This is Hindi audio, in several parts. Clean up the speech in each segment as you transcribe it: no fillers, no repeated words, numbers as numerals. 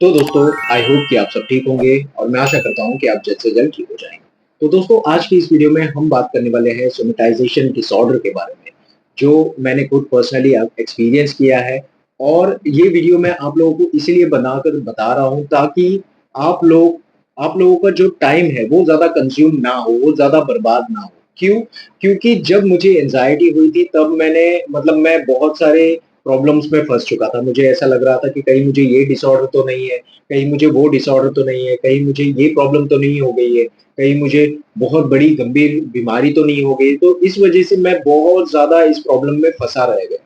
तो दोस्तों, आई होप कि आप सब ठीक होंगे और मैं आशा करता हूं कि आप जल्द से जल्द ठीक हो जाएंगे। तो दोस्तों, आज की इस वीडियो में हम बात करने वाले हैं सोमेटाइजेशन डिसऑर्डर के बारे में, जो मैंने खुद पर्सनली एक्सपीरियंस किया है। और ये वीडियो मैं आप लोगों को इसीलिए बनाकर बता रहा हूं ताकि आप लोग आप लोगों का जो टाइम है वो ज़्यादा कंज़्यूम ना हो, वो ज़्यादा बर्बाद ना हो। क्यों? क्योंकि जब मुझे एंग्ज़ायटी हुई थी तब मैं बहुत सारे प्रॉब्लम्स में फँस चुका था। मुझे ऐसा लग रहा था कि कहीं मुझे ये डिसऑर्डर तो नहीं है, कहीं मुझे वो डिसऑर्डर तो नहीं है, कहीं मुझे ये प्रॉब्लम तो नहीं हो गई है, कहीं मुझे बहुत बड़ी गंभीर बीमारी तो नहीं हो गई। तो इस वज़ह से मैं बहुत ज़्यादा इस प्रॉब्लम में फँसा रह गया।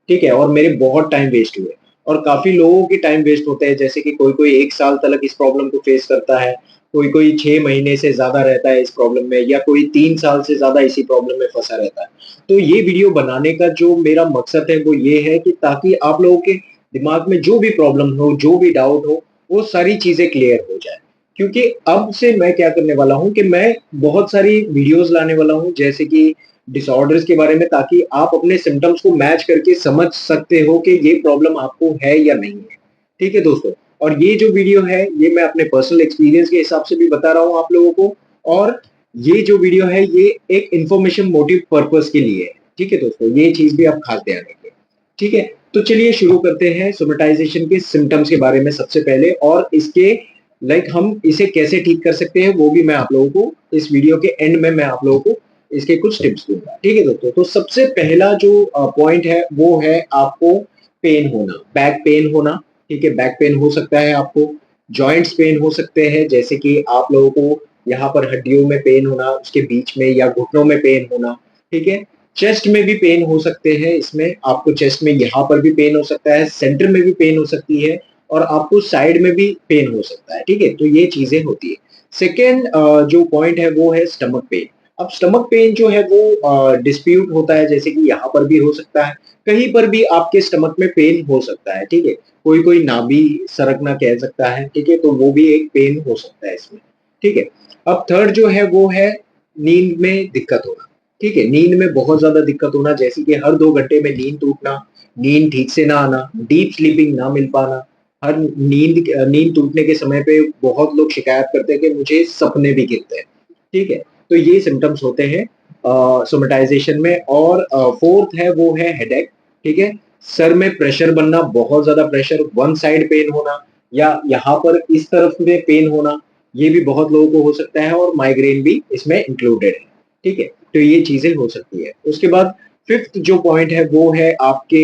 ठीक है? और मेरे बहुत टाइम वेस्ट हुए और काफ़ी लोगों के टाइम वेस्ट होते हैं, जैसे कि कोई-कोई 1 साल तक इस प्रॉब्लम को फेस करता है, कोई-कोई 6 महीने से ज़्यादा रहता है इस प्रॉब्लम में या कोई 3 साल से ज़्यादा इसी प्रॉब्लम में फँसा रहता है। तो ये वीडियो बनाने का जो मेरा मकसद है वो ये है कि ताकि आप लोगों के दिमाग में जो भी प्रॉब्लम हो, जो भी डाउट हो, वो सारी चीज़ें क्लियर हो जाएँ। क्योंकि अब से मैं क्या करने वाला हूँ कि मैं बहुत सारी वीडियोज़ लाने वाला हूँ, जैसे कि डिसऑर्डर्स के बारे में, ताकि आप अपने सिम्पटम्स को मैच करके समझ सकते हो कि ये प्रॉब्लम आपको है या नहीं है। ठीक है दोस्तों? और ये जो वीडियो है, ये मैं अपने पर्सनल एक्सपीरियंस के हिसाब से भी बता रहा हूँ आप लोगों को। और ये जो वीडियो है, ये एक इन्फॉर्मेशन मोटिव पर्पज़ के लिए है। ठीक है दोस्तों? ये चीज़ भी आप खास ध्यान रखें। ठीक है? तो चलिए शुरू करते हैं सोमेटाइज़ेशन के सिम्पटम्स के बारे में सबसे पहले, और इसके हम इसे कैसे ठीक कर सकते हैं, वो भी मैं आप लोगों को इस वीडियो के एंड में मैं आप लोगों को इसके कुछ टिप्स दूँगा। ठीक है दोस्तों? तो सबसे पहला जो पॉइंट है वो है आपको पेन होना, बैक पेन होना। ठीक है? बैक पेन हो सकता है आपको, जॉइंट्स पेन हो सकते हैं, जैसे कि आप लोगों को यहाँ पर हड्डियों में पेन होना, उसके बीच में या घुटनों में पेन होना। ठीक है? चेस्ट में भी पेन हो सकते हैं, इसमें आपको चेस्ट में यहाँ पर भी पेन हो सकता है, सेंटर में भी पेन हो सकती है और आपको साइड में भी पेन हो सकता है। ठीक है? तो ये चीज़ें होती है। सेकंड जो पॉइंट है वो है स्टमक पेन। अब स्टमक पेन जो है वो डिस्प्यूट होता है, जैसे कि यहाँ पर भी हो सकता है, कहीं पर भी आपके स्टमक में पेन हो सकता है। ठीक है? कोई-कोई नाभि सरकना कह सकता है। ठीक है? तो वो भी एक पेन हो सकता है इसमें। ठीक है? अब थर्ड जो है वो है नींद में दिक्कत होना। ठीक है? नींद में बहुत ज़्यादा दिक्कत होना, जैसे कि हर 2 घंटे में नींद टूटना, नींद ठीक से ना आना, डीप स्लीपिंग ना मिल पाना। हर नींद टूटने के समय पे बहुत लोग शिकायत करते हैं कि मुझे सपने भी गिरते हैं। ठीक है? तो ये सिम्पटम्स होते हैं सोमेटाइज़ेशन में। और फोर्थ है वो है हेडेक। ठीक है? सर में प्रेशर बनना, बहुत ज़्यादा प्रेशर, वन साइड पेन होना या यहाँ पर इस तरफ में पेन होना, ये भी बहुत लोगों को हो सकता है और माइग्रेन भी इसमें इंक्लूडेड है। ठीक है? तो ये चीज़ें हो सकती है। उसके बाद फिफ्थ जो पॉइंट है वो है आपके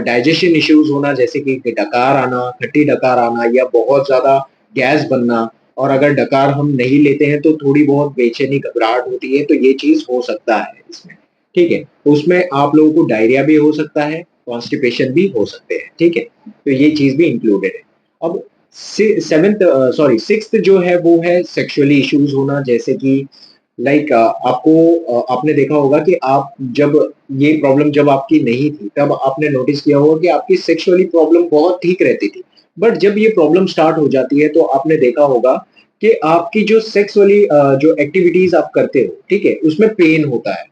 डाइजेशन इश्यूज़ होना, जैसे कि डकार आना, खट्टी डकार आना या बहुत ज़्यादा गैस बनना। और अगर डकार हम नहीं लेते हैं तो थोड़ी बहुत बेचैनी, घबराहट होती है, तो ये चीज़ हो सकता है इसमें। ठीक है? उसमें आप लोगों को डायरिया भी हो सकता है, कॉन्स्टिपेशन भी हो सकते हैं। ठीक है? तो ये चीज़ भी इंक्लूडेड है। अब सिक्स्थ जो है वो है सेक्सुअली इश्यूज़ होना, जैसे कि आपने देखा होगा कि आप जब ये प्रॉब्लम जब आपकी नहीं थी, तब आपने नोटिस किया होगा कि आपकी सेक्सुअली प्रॉब्लम बहुत ठीक रहती थी। बट जब ये प्रॉब्लम स्टार्ट हो जाती है तो आपने देखा होगा कि आपकी जो सेक्स वाली जो एक्टिविटीज़ आप करते हो, ठीक है? उसमें पेन होता है।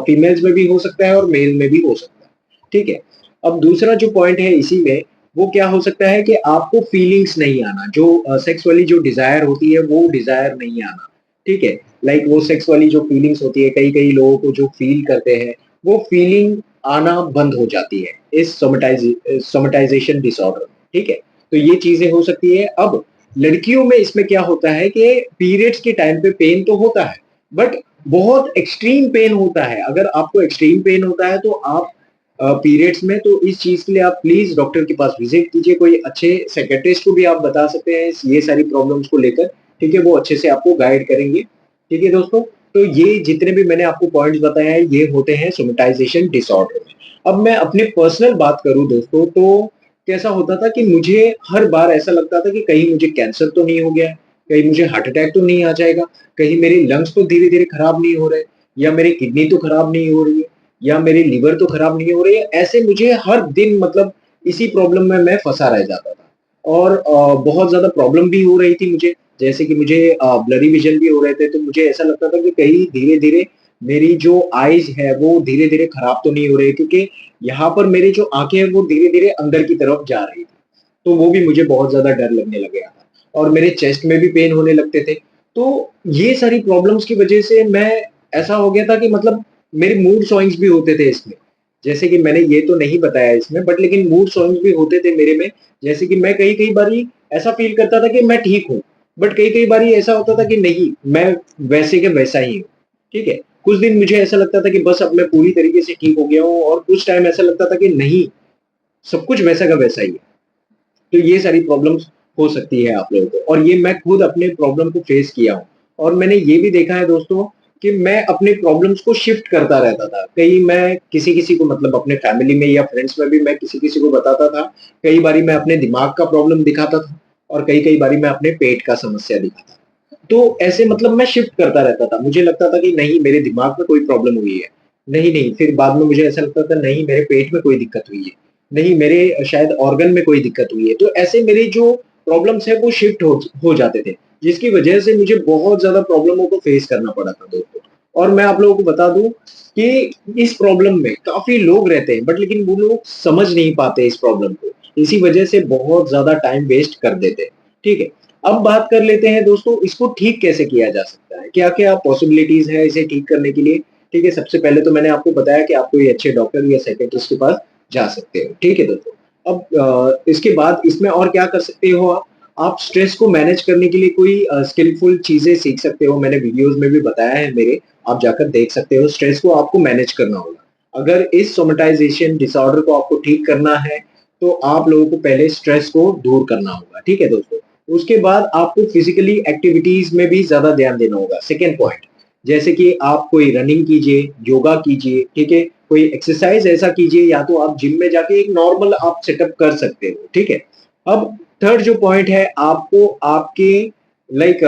फीमेल्स में भी हो सकता है और मेल में भी हो सकता है। ठीक है? अब दूसरा जो पॉइंट है इसी में, वो क्या हो सकता है कि आपको फीलिंग्स नहीं आना, जो सेक्स वाली जो डिज़ायर होती है, वो डिज़ायर नहीं आना। ठीक है? वो सेक्स वाली जो फीलिंग्स होती है, कई-कई लोगों को जो फ़ील करते हैं, वो फीलिंग आना बंद हो जाती है इस सोमेटाइज़ेशन डिसऑर्डर में। ठीक है? तो ये चीज़ें हो सकती है। अब लड़कियों में इसमें क्या होता है कि पीरियड्स के टाइम पे पेन तो होता है, बट बहुत एक्सट्रीम पेन होता है। अगर आपको एक्सट्रीम पेन होता है तो आप पीरियड्स में, तो इस चीज़ के लिए आप प्लीज़ डॉक्टर के पास विज़िट कीजिए। कोई अच्छे साइकियाट्रिस्ट को भी आप बता सकते हैं ये सारी प्रॉब्लम्स को लेकर। ठीक है? वो अच्छे से आपको गाइड करेंगे। ठीक है दोस्तों? तो ये जितने भी मैंने आपको पॉइंट्स बताए हैं, ये होते हैं सोमेटाइज़ेशन डिसऑर्डर में। अब मैं अपनी पर्सनल बात करूँ दोस्तों, तो कैसा होता था कि मुझे हर बार ऐसा लगता था कि कहीं मुझे कैंसर तो नहीं हो गया है, कहीं मुझे हार्ट अटैक तो नहीं आ जाएगा, कहीं मेरे लंग्स तो धीरे-धीरे खराब नहीं हो रहे, या मेरी किडनी तो खराब नहीं हो रही है, या मेरी लिवर तो खराब नहीं हो रही है। ऐसे मुझे हर दिन इसी प्रॉब्लम में मैं फँसा रह जाता था। और बहुत ज़्यादा प्रॉब्लम भी हो रही थी मुझे, जैसे कि मुझे ब्लरी विज़न भी हो रहे थे, तो मुझे ऐसा लगता था कि कहीं धीरे-धीरे मेरी जो आइज़ है, वो धीरे-धीरे खराब तो नहीं हो रही है, क्योंकि यहाँ पर मेरी जो आँखें हैं, वो धीरे-धीरे अंदर की तरफ जा रही थी। तो वो भी मुझे बहुत ज़्यादा डर लगने लग गया था और मेरे चेस्ट में भी पेन होने लगते थे। तो ये सारी प्रॉब्लम्स की वजह से मैं ऐसा हो गया था कि मतलब मेरे मूड स्विंग्स भी होते थे इसमें। जैसे कि मैंने ये तो नहीं बताया इसमें बट लेकिन मूड स्विंग्स भी होते थे मेरे में। जैसे कि मैं कई-कई बारी ऐसा फ़ील करता था कि मैं ठीक हूँ, बट कई-कई बारी ऐसा होता था कि नहीं, मैं वैसे के वैसा ही हूँ, ठीक है? कुछ दिन मुझे ऐसा लगता था कि बस अब मैं पूरी तरीके से ठीक हो गया हूँ और कुछ टाइम ऐसा लगता था कि नहीं, सब कुछ वैसा का वैसा ही है। तो ये सारी प्रॉब्लम्स हो सकती है आप लोगों को और ये मैं खुद अपने प्रॉब्लम को फेस किया हूँ और मैंने ये भी देखा है दोस्तों कि मैं अपने प्रॉब्लम्स को शिफ्ट करता रहता था। कहीं मैं किसी-किसी को मतलब अपने फैमिली में या फ्रेंड्स में भी मैं किसी-किसी को बताता था। कई बारी मैं अपने दिमाग का प्रॉब्लम दिखाता था और कई-कई बारी मैं अपने पेट का समस्या दिखाता था। तो ऐसे मतलब मैं शिफ्ट करता रहता था। मुझे लगता था कि नहीं मेरे दिमाग में कोई प्रॉब्लम हुई है। नहीं, नहीं, फिर बाद में मुझे ऐसा लगता था नहीं मेरे पेट में कोई दिक्कत हुई है। नहीं मेरे शायद ऑर्गन में कोई दिक्कत हुई है। तो ऐसे मेरी जो प्रॉब्लम्स है वो शिफ्ट हो जाते थे, जिसकी वजह से मुझे बहुत ज़्यादा प्रॉब्लमों को फेस करना पड़ा था दोस्तों। और मैं आप लोगों को बता दूँ कि इस प्रॉब्लम में काफ़ी लोग रहते हैं बट लेकिन वो लोग समझ नहीं पाते इस प्रॉब्लम को। इसी वजह से बहुत ज़्यादा टाइम वेस्ट कर देते हैं, ठीक है? अब बात कर लेते हैं दोस्तों इसको ठीक कैसे किया जा सकता है? क्या-क्या पॉसिबिलिटीज़ है इसे ठीक करने के लिए? ठीक है, सबसे पहले तो मैंने आपको बताया कि आप कोई अच्छे डॉक्टर या साइकियाट्रिस्ट के पास जा सकते हो, ठीक है दोस्तों। अब इसके बाद इसमें और क्या कर सकते हो आप स्ट्रेस को मैनेज करने के लिए कोई स्किलफुल चीज़ें सीख सकते हो, मैंने वीडियोज़ में भी बताया है मेरे, आप जाकर देख सकते हो, स्ट्रेस को आपको मैनेज करना होगा। अगर इस सोमेटाइज़ेशन डिसऑर्डर को आपको ठीक करना है, तो आप लोगों को पहले स्ट्रेस को दूर करना होगा, ठीक है दोस्तों? उसके बाद आपको फिज़िकली एक्टिविटीज़ में भी ज़्यादा ध्यान देना होगा, सेकंड पॉइंट। जैसे कि आप कोई रनिंग कीजिए, योगा कीजिए, ठीक है? कोई एक्सरसाइज ऐसा कीजिए या तो आप जिम में जाके एक नॉर्मल आप सेटअप कर सकते हो, ठीक है? अब थर्ड जो पॉइंट है आपको आपके लाइक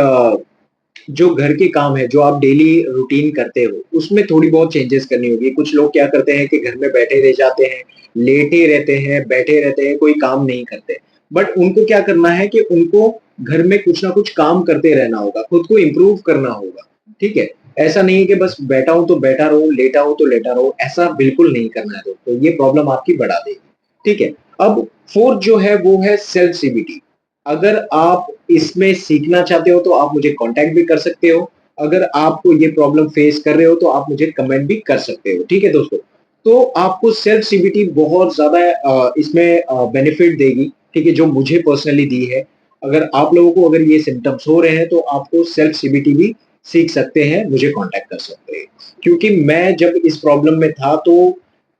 जो घर के काम है, जो आप डेली रूटीन करते हो, उसमें थोड़ी बहुत चेंजेस करनी होगी। कुछ लोग क्या करते हैं कि घर में बैठे रह जाते हैं, लेटे रहते हैं, बैठे रहते हैं, कोई काम नहीं करते। बट उनको क्या करना है कि उनको घर में कुछ ना कुछ काम करते रहना होगा, खुद को इम्प्रूव करना होगा, ठीक है? ऐसा नहीं है कि बस बैठा हूँ तो बैठा रहूँ, लेटा हूँ तो लेटा रहूँ, ऐसा बिल्कुल नहीं करना है दोस्तों, ये प्रॉब्लम आपकी बढ़ा देगी, ठीक है? अब फोर्थ जो है वो है सेल्फ सीबीटी। अगर आप इसमें सीखना चाहते हो तो आप मुझे कॉन्टैक्ट भी कर सकते हो। अगर आपको ये प्रॉब्लम फेस कर रहे हो तो आप मुझे कमेंट भी कर सकते हो, ठीक है दोस्तों? तो आपको सेल्फ सीबीटी बहुत ज़्यादा इसमें बेनिफिट देगी, ठीक है? जो मुझे पर्सनली दी है। अगर आप लोगों को अगर ये सिम्पटम्स हो रहे हैं तो आपको सेल्फ सीबीटी भी सीख सकते हैं, मुझे कॉन्टैक्ट कर सकते हैं। क्योंकि मैं जब इस प्रॉब्लम में था तो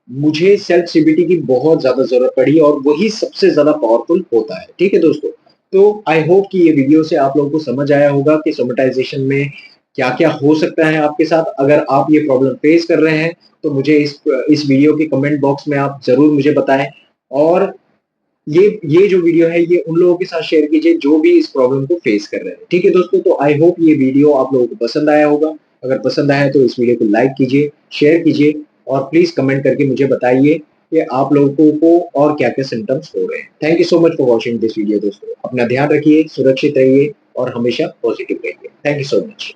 मुझे सेल्फ सीबीटी की बहुत ज़्यादा ज़रूरत पड़ी और वही सबसे ज़्यादा पावरफुल होता है, ठीक है दोस्तों? तो आई होप कि ये वीडियो से आप लोगों को समझ आया होगा कि सोमेटाइजेशन में क्या-क्या हो सकता है आपके साथ। अगर आप ये प्रॉब्लम फेस कर रहे हैं, तो मुझे इस वीडियो के कमेंट बॉक्स में आप ज़रूर मुझे बताएँ और ये जो वीडियो है ये उन लोगों के साथ शेयर कीजिए जो भी इस प्रॉब्लम को फेस कर रहे हैं। ठीक है दोस्तों, तो आई होप ये वीडियो आप लोगों को पसंद आया होगा। अगर पसंद आया तो इस वीडियो को लाइक कीजिए, शेयर कीजिए और प्लीज़ कमेंट करके मुझे बताइए कि आप लोगों को और क्या-क्या सिम्पटम्स हो रहे हैं। Thank you so much for watching this video दोस्तों। अपना ध्यान रखिए, सुरक्षित रहिए और हमेशा पॉजिटिव रहिए। Thank you so much.